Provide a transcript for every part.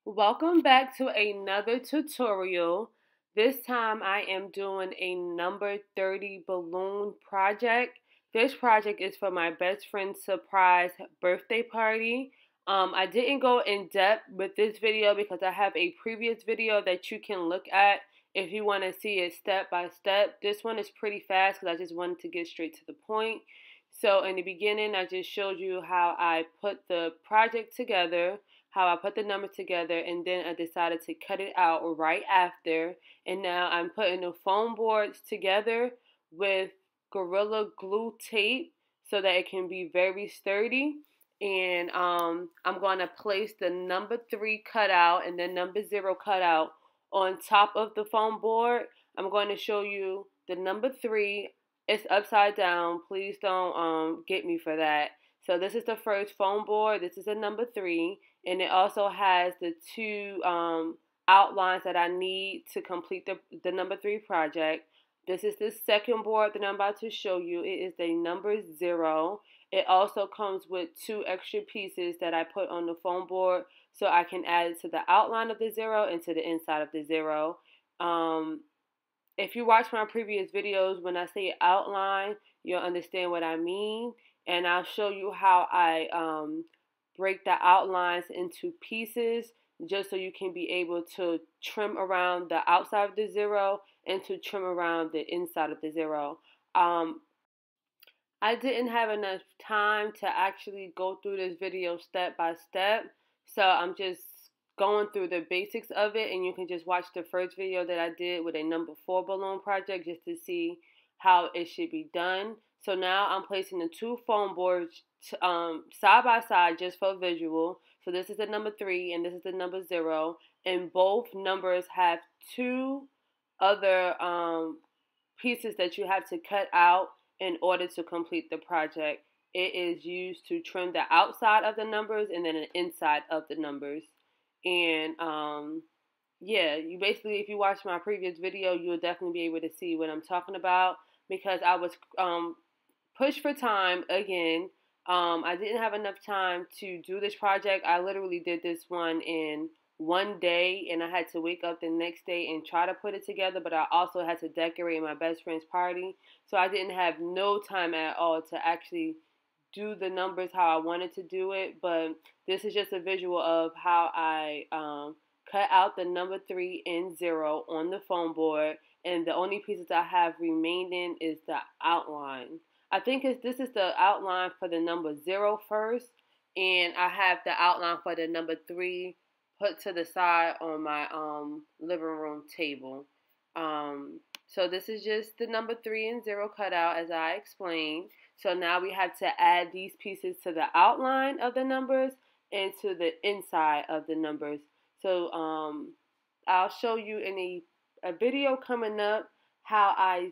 Welcome back to another tutorial. This time I am doing a number 30 balloon project. This project is for my best friend's surprise birthday party. I didn't go in depth with this video because I have a previous video that you can look at if you want to see it step by step. This one is pretty fast because I just wanted to get straight to the point. So in the beginning, I just showed you how I put the project together, how I put the numbers together, and then I decided to cut it out right after. And now I'm putting the foam boards together with Gorilla Glue tape so that it can be very sturdy. And I'm going to place the number 3 cutout and the number 0 cutout on top of the foam board. I'm going to show you the number 3. It's upside down. Please don't get me for that. So this is the first foam board. This is the number 3. And it also has the 2 outlines that I need to complete the number 3 project. This is the second board that I'm about to show you. It is the number 0. It also comes with 2 extra pieces that I put on the foam board so I can add it to the outline of the 0 and to the inside of the 0. If you watch my previous videos, when I say outline, you'll understand what I mean. And I'll show you how I break the outlines into pieces just so you can be able to trim around the outside of the 0 and to trim around the inside of the 0. I didn't have enough time to actually go through this video step by step, so I'm just going through the basics of it, and you can just watch the first video that I did with a number 4 balloon project just to see how it should be done. So now I'm placing the 2 foam boards side by side just for visual. So this is the number 3 and this is the number 0, and both numbers have 2 other pieces that you have to cut out in order to complete the project. It is used to trim the outside of the numbers and then the inside of the numbers. And yeah, you basically, if you watch my previous video, you'll definitely be able to see what I'm talking about because I was pushed for time again. I didn't have enough time to do this project. I literally did this one in one day, and I had to wake up the next day and try to put it together, but I also had to decorate my best friend's party, so I didn't have no time at all to actually do the numbers how I wanted to do it. But this is just a visual of how I cut out the number 3 and 0 on the foam board, and the only pieces I have remaining is the outline. I think this is the outline for the number 0 first, and I have the outline for the number 3 put to the side on my living room table. So this is just the number 3 and 0 cutout as I explained. So now we have to add these pieces to the outline of the numbers and to the inside of the numbers. So I'll show you in a video coming up how I,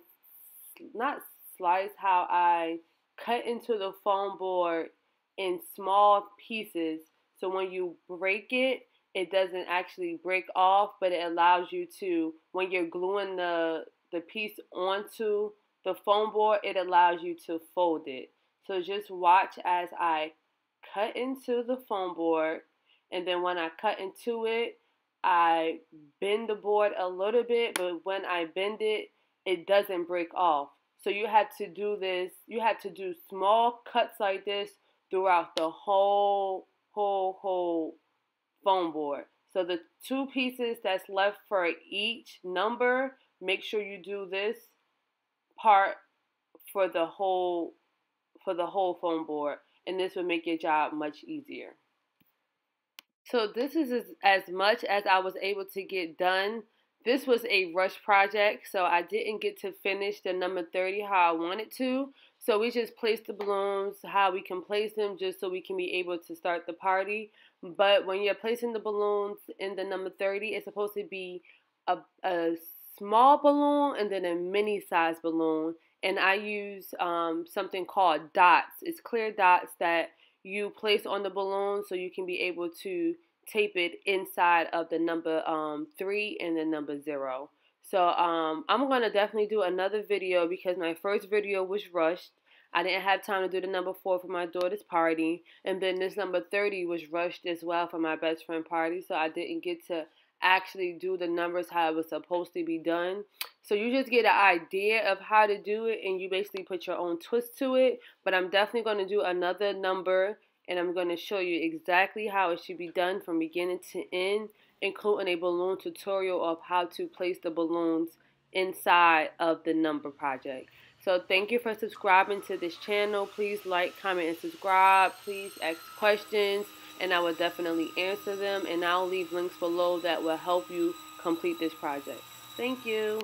not slice, how I cut into the foam board in small pieces. So when you break it, it doesn't actually break off, but it allows you to, when you're gluing the piece onto the foam board, it allows you to fold it. So just watch as I cut into the foam board, and then when I cut into it, I bend the board a little bit, but when I bend it, it doesn't break off. So you have to do this, you have to do small cuts like this throughout the whole foam board. So the 2 pieces that's left for each number, make sure you do this part for the whole foam board, and this will make your job much easier. So this is as much as I was able to get done. This was a rush project, so I didn't get to finish the number 30 how I wanted to. So we just placed the balloons how we can place them just so we can be able to start the party. But when you're placing the balloons in the number 30, it's supposed to be a small balloon and then a mini size balloon. And I use something called dots. It's clear dots that you place on the balloon so you can be able to tape it inside of the number 3 and the number 0. So I'm going to definitely do another video because my first video was rushed. I didn't have time to do the number 4 for my daughter's party. And then this number 30 was rushed as well for my best friend party. So I didn't get to actually do the numbers how it was supposed to be done. So you just get an idea of how to do it, and you basically put your own twist to it. But I'm definitely going to do another number, and I'm going to show you exactly how it should be done from beginning to end, including a balloon tutorial of how to place the balloons inside of the number project. So thank you for subscribing to this channel. Please like, comment, and subscribe. Please ask questions, and I will definitely answer them. And I'll leave links below that will help you complete this project. Thank you.